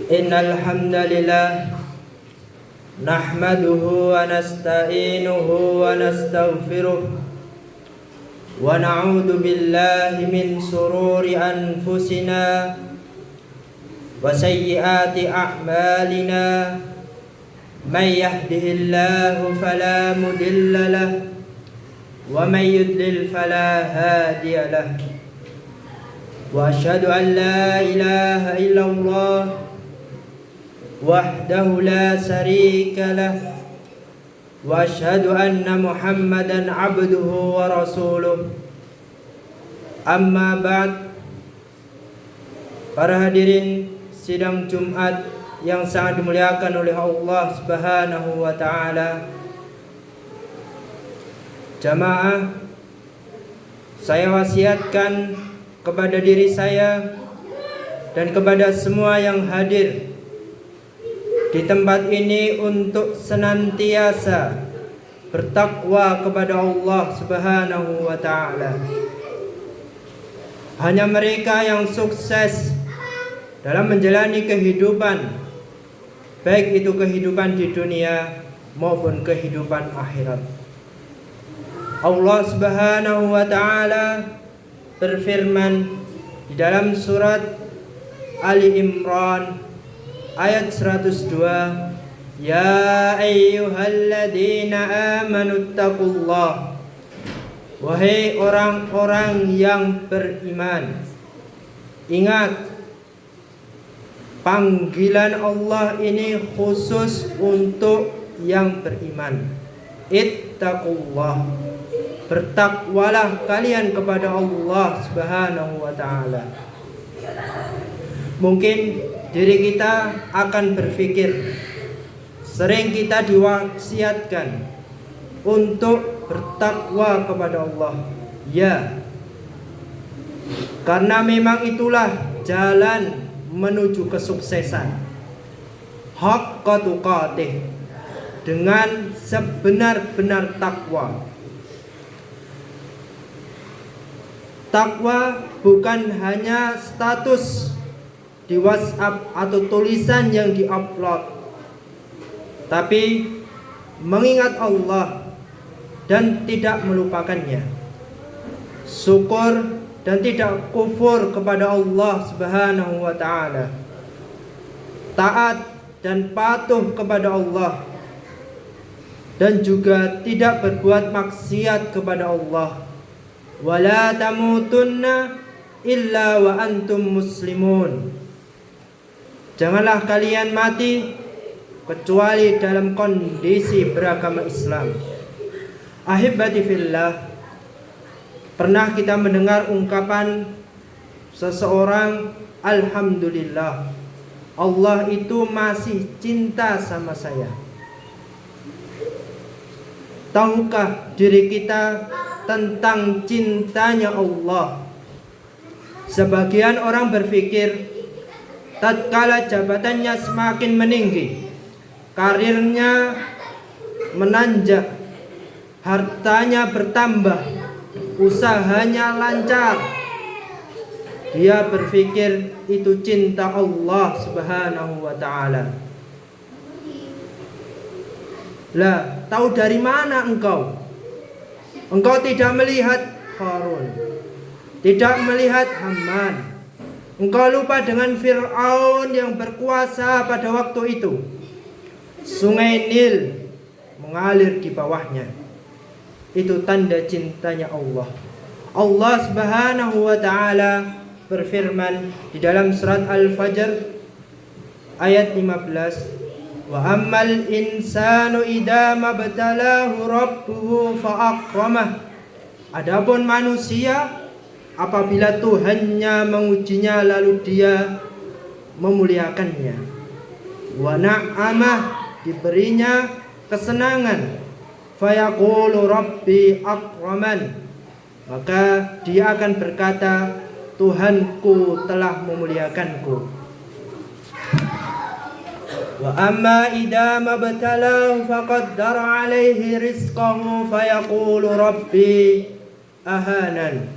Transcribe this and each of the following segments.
Innal hamdalillah nahmaduhu wa nasta'inuhu wa nastaghfiruh wa na'udzu billahi min sururi anfusina wa sayyiati a'malina. May yahdihillahu fala mudilla lahu wa may yudlil fala hadiya lahu. Wa asyhadu an la ilaha illallah wahdahu la syarika lah wa asyhadu anna Muhammadan abduhu wa rasuluh. Amma ba'd. Para hadirin sidang Jumat yang sangat dimuliakan oleh Allah Subhanahu wa taala. Jamaah, saya wasiatkan kepada diri saya dan kepada semua yang hadir di tempat ini untuk senantiasa bertakwa kepada Allah Subhanahu wa taala. Hanya mereka yang sukses dalam menjalani kehidupan, baik itu kehidupan di dunia maupun kehidupan akhirat. Allah Subhanahu wa taala berfirman di dalam surat Ali Imran ayat 102, ya ayyuhalladzina amanu taqullah, wahai orang-orang yang beriman, ingat panggilan Allah ini khusus untuk yang beriman. Ittaqullah, bertakwalah kalian kepada Allah Subhanahu wa taala. Mungkin diri kita akan berpikir, sering kita diwasiatkan untuk bertakwa kepada Allah. Ya, karena memang itulah jalan menuju kesuksesan. Haqqa tuqatih, dengan sebenar-benar takwa. Takwa bukan hanya status di WhatsApp atau tulisan yang diupload, tapi mengingat Allah dan tidak melupakannya, syukur dan tidak kufur kepada Allah Subhanahu wa taala, taat dan patuh kepada Allah, dan juga tidak berbuat maksiat kepada Allah. Wala tamutunna illa wa antum muslimun, janganlah kalian mati kecuali dalam kondisi beragama Islam. Ahibati fillah, pernah kita mendengar ungkapan seseorang, alhamdulillah, Allah itu masih cinta sama saya. Tahukah diri kita tentang cintanya Allah? Sebagian orang berpikir tatkala jabatannya semakin meninggi, karirnya menanjak, hartanya bertambah, usahanya lancar, dia berpikir itu cinta Allah Subhanahu wa taala. Lah, tahu dari mana engkau? Engkau tidak melihat Qarun, tidak melihat Haman. Engkau lupa dengan Fir'aun yang berkuasa pada waktu itu. Sungai Nil mengalir di bawahnya. Itu tanda cintanya Allah. Allah Subhanahu wa taala berfirman di dalam surat Al-Fajr ayat 15, wa ammal insanu idza mabtalahu rabbuhu fa'akramah. Adapun manusia, apabila Tuhannya mengujinya lalu dia memuliakannya, wa na'amah, diberinya kesenangan, fayaqulu rabbi akraman, maka dia akan berkata, Tuhanku telah memuliakanku. Wa amma idza mabtalahu faqaddara alaihi rizqahu fayaqulu rabbi ahanan.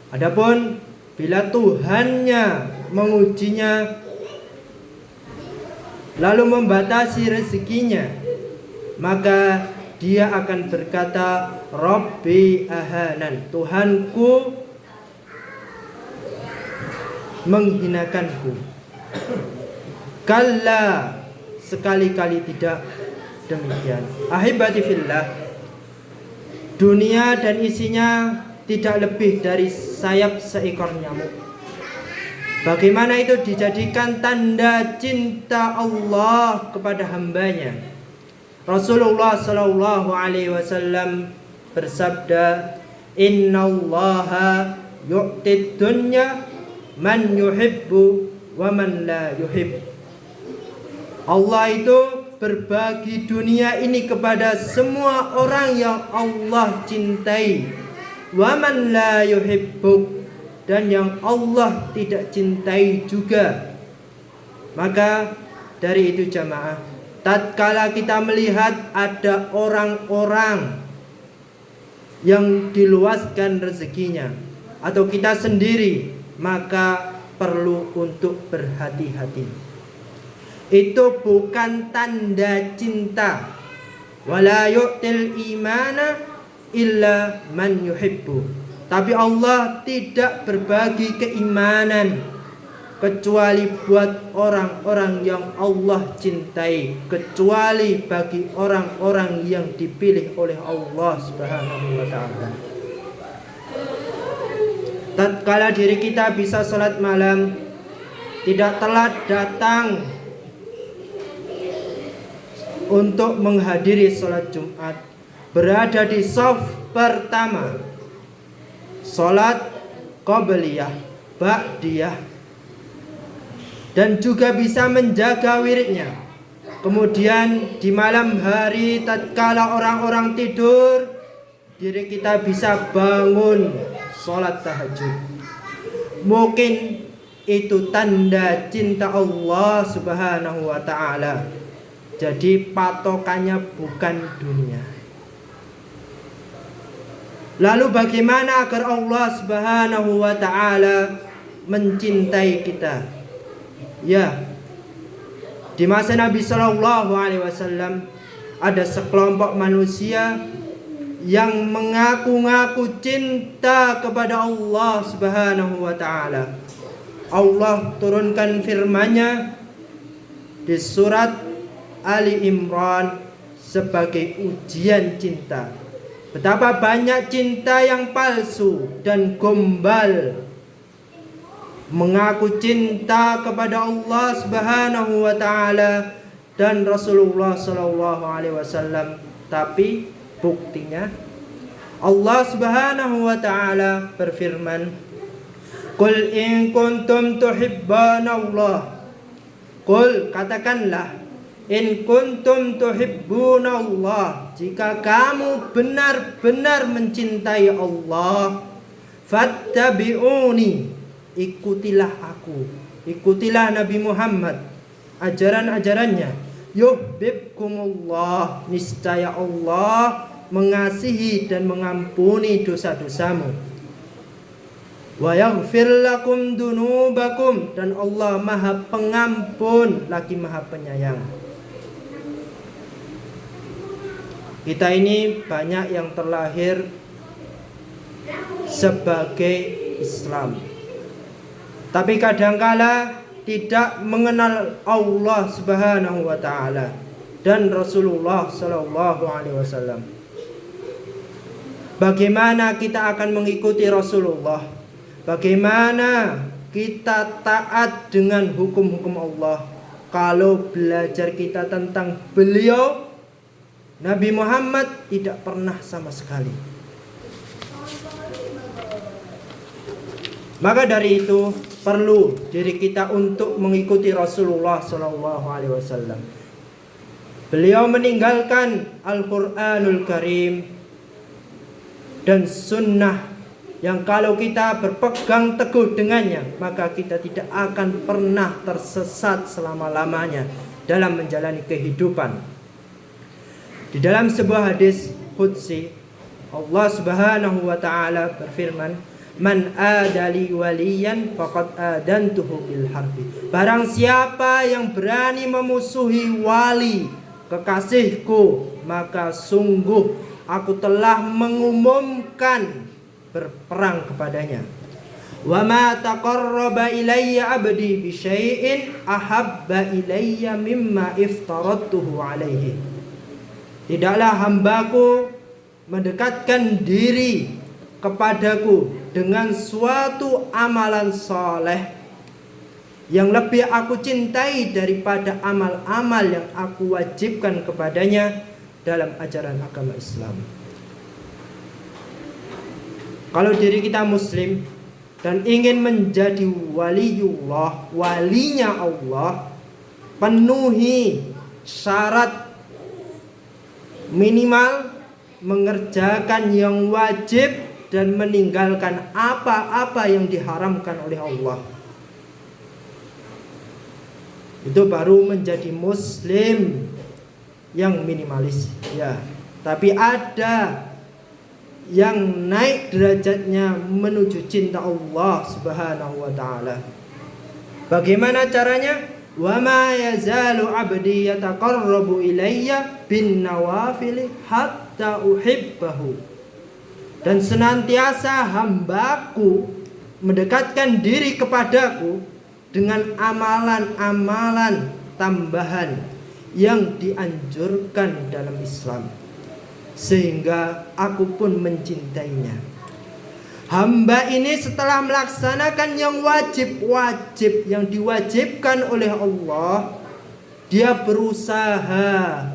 Adapun bila Tuhannya mengujinya lalu membatasi rezekinya, maka dia akan berkata, Rabbi ahanan, Tuhanku menghinakanku. Kalla, sekali-kali tidak demikian. Ahibati fillah, dunia dan isinya tidak lebih dari sayap seekor nyamuk. Bagaimana itu dijadikan tanda cinta Allah kepada hambanya? Rasulullah sallallahu alaihi wasallam bersabda, Innallaha yu'tid dunya man yuhibbu wa man la yuhib. Allah itu berbagi dunia ini kepada semua orang yang Allah cintai, wa man la yuhibbu, dan yang Allah tidak cintai juga. Maka dari itu jamaah, tatkala kita melihat ada orang-orang yang diluaskan rezekinya atau kita sendiri, maka perlu untuk berhati-hati. Itu bukan tanda cinta. Wala yu'til imana illa man yuhibbu. Tapi Allah tidak berbagi keimanan kecuali buat orang-orang yang Allah cintai, kecuali bagi orang-orang yang dipilih oleh Allah Subhanahu wa ta'ala. Tatkala diri kita bisa salat malam, tidak telat datang untuk menghadiri salat Jumat, berada di shaf pertama, salat qabliyah, ba'diyah, dan juga bisa menjaga wiridnya. Kemudian di malam hari tatkala orang-orang tidur, diri kita bisa bangun salat tahajud. Mungkin itu tanda cinta Allah Subhanahu wa ta'ala. Jadi patokannya bukan dunia. Lalu bagaimana agar Allah Subhanahu wa ta'ala mencintai kita? Ya, di masa Nabi Sallallahu Alaihi Wasallam ada sekelompok manusia yang mengaku-ngaku cinta kepada Allah Subhanahu wa ta'ala. Allah turunkan firman-Nya di surat Ali Imran sebagai ujian cinta. Betapa banyak cinta yang palsu dan gombal, mengaku cinta kepada Allah Subhanahu wa ta'ala dan Rasulullah sallallahu alaihi wasallam, tapi buktinya Allah Subhanahu wa ta'ala berfirman, Qul in kuntum tuhibbunallah. Qul, katakanlah, in kuntum tuhibbunallah, jika kamu benar-benar mencintai Allah, fattabi'uni, ikutilah aku, ikutilah Nabi Muhammad, ajaran-ajarannya. Yuhibbukumullah, niscaya Allah mengasihi dan mengampuni dosa-dosamu. Wa yaghfir lakum dunubakum, dan Allah Maha Pengampun lagi Maha Penyayang. Kita ini banyak yang terlahir sebagai Islam, tapi kadangkala tidak mengenal Allah Subhanahu wa ta'ala dan Rasulullah sallallahu alaihi wasallam. Bagaimana kita akan mengikuti Rasulullah? Bagaimana kita taat dengan hukum-hukum Allah kalau belajar kita tentang beliau, Nabi Muhammad, tidak pernah sama sekali? Maka dari itu perlu diri kita untuk mengikuti Rasulullah sallallahu alaihi wasallam. Beliau meninggalkan Al-Qur'anul Karim dan sunnah yang kalau kita berpegang teguh dengannya, maka kita tidak akan pernah tersesat selama-lamanya dalam menjalani kehidupan. Di dalam sebuah hadis qudsi, Allah Subhanahu wa ta'ala berfirman, Man adali waliyan faqad adantuhu bil harbi. Barang siapa yang berani memusuhi wali kekasihku, maka sungguh aku telah mengumumkan berperang kepadanya. Wa ma taqarraba ilayya 'abdi bi syai'in ahabba ilayya mimma iftaradtuhu alaihi. Tidaklah hambaku mendekatkan diri kepadaku dengan suatu amalan soleh yang lebih aku cintai daripada amal-amal yang aku wajibkan kepadanya dalam ajaran agama Islam. Kalau diri kita muslim dan ingin menjadi waliullah, walinya Allah, penuhi syarat minimal mengerjakan yang wajib dan meninggalkan apa-apa yang diharamkan oleh Allah. Itu baru menjadi muslim yang minimalis ya. Tapi ada yang naik derajatnya menuju cinta Allah Subhanahu wa taala. Bagaimana caranya? Wa ma yazalu 'abdi yataqarrabu ilayya bin nawafil hatta uhibbahu. Dan senantiasa hambaku mendekatkan diri kepadaku dengan amalan-amalan tambahan yang dianjurkan dalam Islam, sehingga aku pun mencintainya. Hamba ini setelah melaksanakan yang wajib-wajib yang diwajibkan oleh Allah, dia berusaha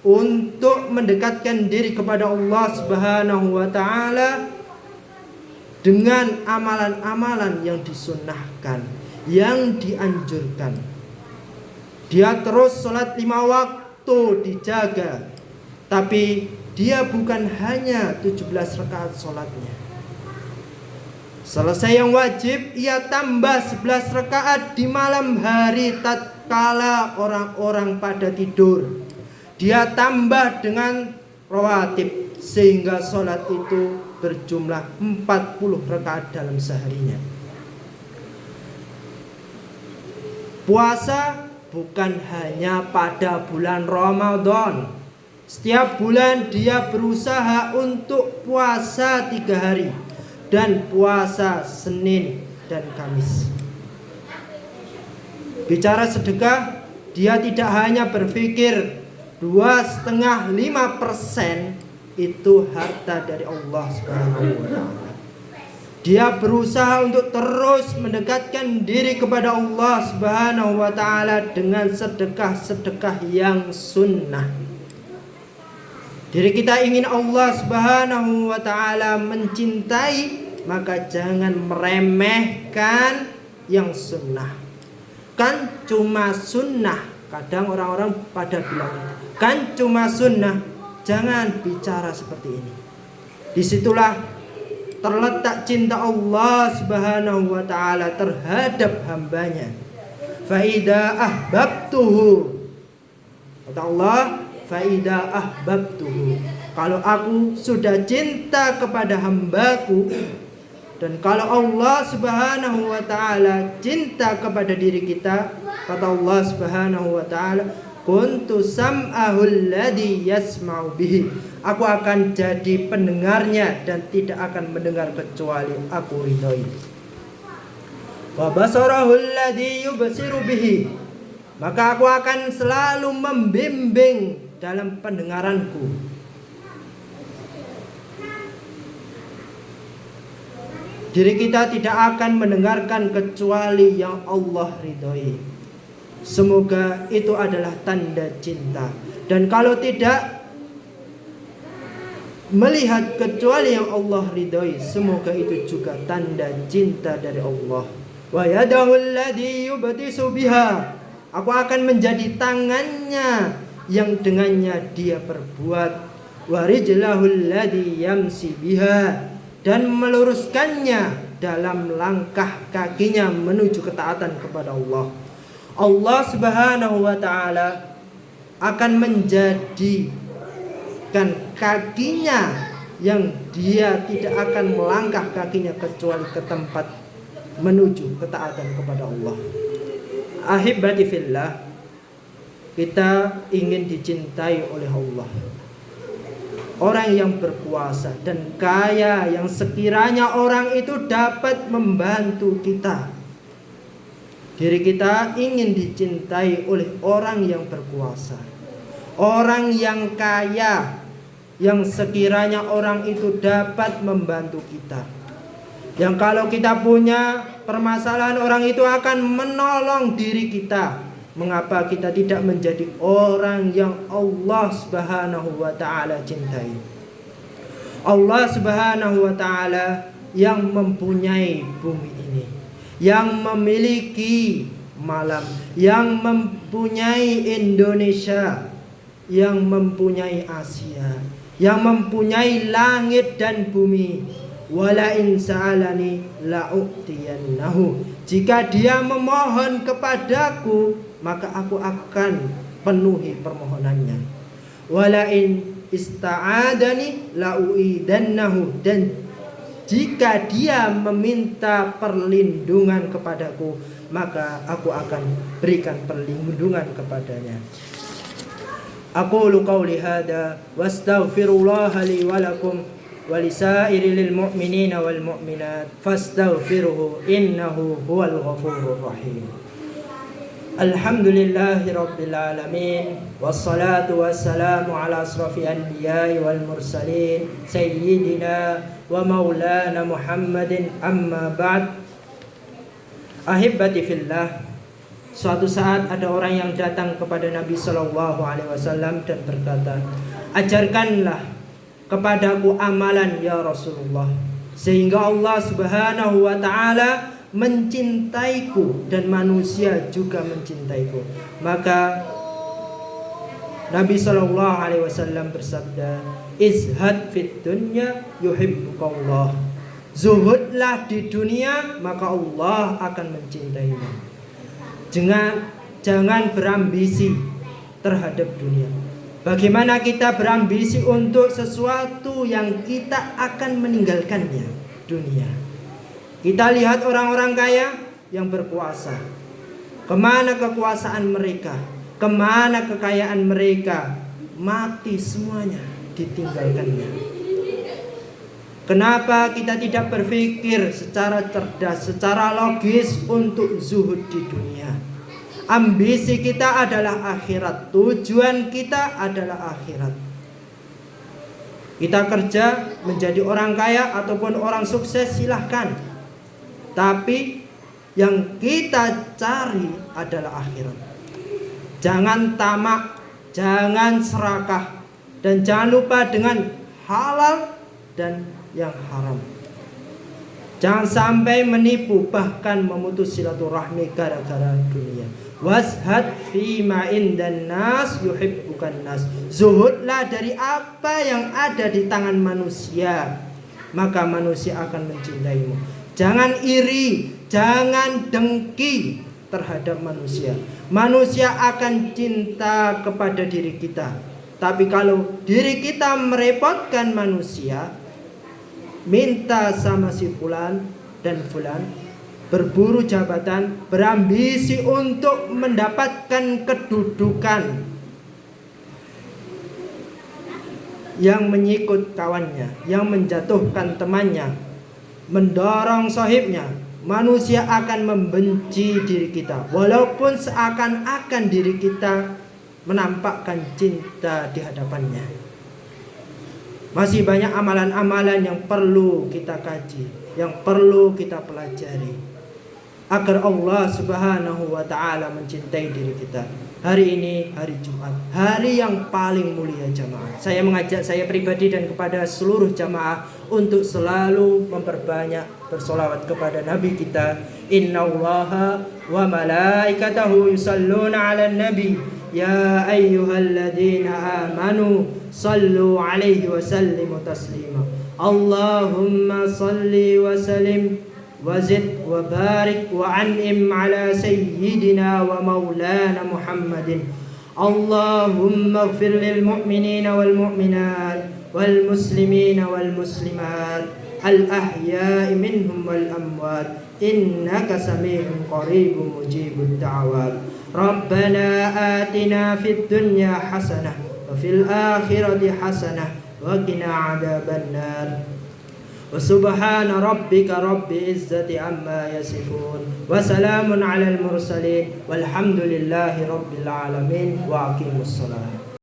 untuk mendekatkan diri kepada Allah Subhanahu wa taala dengan amalan-amalan yang disunnahkan, yang dianjurkan. Dia terus sholat 5 waktu dijaga, tapi dia bukan hanya 17 rakaat sholatnya. Selesai yang wajib, ia tambah 11 rakaat di malam hari tatkala orang-orang pada tidur. Dia tambah dengan rawatib sehingga sholat itu berjumlah 40 rakaat dalam seharinya. Puasa bukan hanya pada bulan Ramadan. Setiap bulan dia berusaha untuk puasa 3 hari dan puasa Senin dan Kamis. Bicara sedekah, dia tidak hanya berpikir 2,5% itu harta dari Allah Subhanahu wa taala. Dia berusaha untuk terus mendekatkan diri kepada Allah Subhanahu wa taala dengan sedekah-sedekah yang sunnah. Diri kita ingin Allah Subhanahu wa taala mencintai, maka jangan meremehkan yang sunnah. Kan cuma sunnah. Kadang orang-orang pada bilang, kan cuma sunnah, jangan bicara seperti ini. Disitulah terletak cinta Allah Subhanahu wa taala terhadap hambanya. Fa idza ahbabtuhu, kata Allah, fa idza ahbabtuhu, kalau aku sudah cinta kepada hambaku, dan kalau Allah Subhanahu wa taala cinta kepada diri kita, kata Allah Subhanahu wa taala, kuntu sam'ahul ladzi yasma'u bihi, aku akan jadi pendengarnya dan tidak akan mendengar kecuali aku ridhoi. Wa basarahul ladzi yubsiru bihi, maka aku akan selalu membimbing dalam pendengaranku. Diri kita tidak akan mendengarkan kecuali yang Allah ridhoi. Semoga itu adalah tanda cinta. Dan kalau tidak melihat kecuali yang Allah ridhoi, semoga itu juga tanda cinta dari Allah. Wa yadahul ladzi yubtisu biha, aku akan menjadi tangannya yang dengannya dia berbuat. Wa rijlahul ladzi yamsi biha, dan meluruskannya dalam langkah kakinya menuju ketaatan kepada Allah. Allah Subhanahu wa taala akan menjadikan kakinya yang dia tidak akan melangkah kakinya kecuali ke tempat menuju ketaatan kepada Allah. Ahibati fillah, kita ingin dicintai oleh Allah. Orang yang berkuasa dan kaya yang sekiranya orang itu dapat membantu kita. Diri kita ingin dicintai oleh orang yang berkuasa, orang yang kaya yang sekiranya orang itu dapat membantu kita. Yang kalau kita punya permasalahan, orang itu akan menolong diri kita. Mengapa kita tidak menjadi orang yang Allah Subhanahu wa taala cintai? Allah Subhanahu wa taala yang mempunyai bumi ini, yang memiliki malam, yang mempunyai Indonesia, yang mempunyai Asia, yang mempunyai langit dan bumi. Wala in sa'alani la'u'tiyannahu. Jika dia memohon kepadaku, maka aku akan penuhi permohonannya. Wala in ista'adani la'u'idannahu. Dan jika dia meminta perlindungan kepadaku, maka aku akan berikan perlindungan kepadanya. Aqulu qawli hadha wastaghfirullaha li wa lakum walisairil mu'minina wal mu'minat fastaghfiruhu innahu huwal ghafurur rahim. Alhamdulillahi rabbil alamin wassalatu wassalamu ala asrafil anbiya'i wal mursalin sayyidina wa maulana Muhammadin, amma ba'd. Ahibati fillah, suatu saat ada orang yang datang kepada Nabi sallallahu alaihi wasallam dan berkata, "Ajarkanlah kepadaku amalan ya Rasulullah, sehingga Allah Subhanahu wa taala mencintaiku dan manusia juga mencintaiku." Maka Nabi sallallahu alaihi wasallam bersabda, "Izhad fit dunya yuhibbukallah." Zuhudlah di dunia, maka Allah akan mencintaimu. Jangan berambisi terhadap dunia. Bagaimana kita berambisi untuk sesuatu yang kita akan meninggalkannya, dunia. Kita lihat orang-orang kaya yang berkuasa. Kemana kekuasaan mereka? Kemana kekayaan mereka? Mati semuanya, ditinggalkannya. Kenapa kita tidak berpikir secara cerdas, secara logis untuk zuhud di dunia? Ambisi kita adalah akhirat, tujuan kita adalah akhirat. Kita kerja menjadi orang kaya ataupun orang sukses silahkan, tapi yang kita cari adalah akhirat. Jangan tamak, jangan serakah, dan jangan lupa dengan halal dan yang haram. Jangan sampai menipu, bahkan memutus silaturahmi gara-gara dunia. Washad fima indan nas yuhibbukan nas. Zuhudlah dari apa yang ada di tangan manusia, maka manusia akan mencintaimu. Jangan iri, jangan dengki terhadap manusia. Manusia akan cinta kepada diri kita. Tapi kalau diri kita merepotkan manusia, minta sama si fulan dan fulan, berburu jabatan, berambisi untuk mendapatkan kedudukan, yang menyikut kawannya, yang menjatuhkan temannya, mendorong sahibnya, manusia akan membenci diri kita, walaupun seakan-akan diri kita menampakkan cinta di hadapannya. Masih banyak amalan-amalan yang perlu kita kaji, yang perlu kita pelajari, agar Allah Subhanahu wa ta'ala mencintai diri kita. Hari ini hari Jumat, hari yang paling mulia jamaah. Saya mengajak saya pribadi dan kepada seluruh jamaah untuk selalu memperbanyak bersolawat kepada Nabi kita. Innallaha wa malaikatahu yusalluna 'alan nabi ya ayyuhalladzina amanu sallu 'alaihi wa sallimu taslima. Allahumma salli wa sallim wazid wa barik wa an'im ala sayyidina wa maulana Muhammadin. Allahumma ighfir lil mu'minina wal mu'minat والمسلمين والمسلمات الأحياء منهم والأموات إنك سميع قريب مجيب الدعوات. ربنا آتنا في الدنيا حسنة وفي الآخرة حسنة وقنا عذاب النار. وسبحان ربك رب العزة عما يصفون وسلام على المرسلين والحمد لله رب العالمين وأقيموا الصلاة.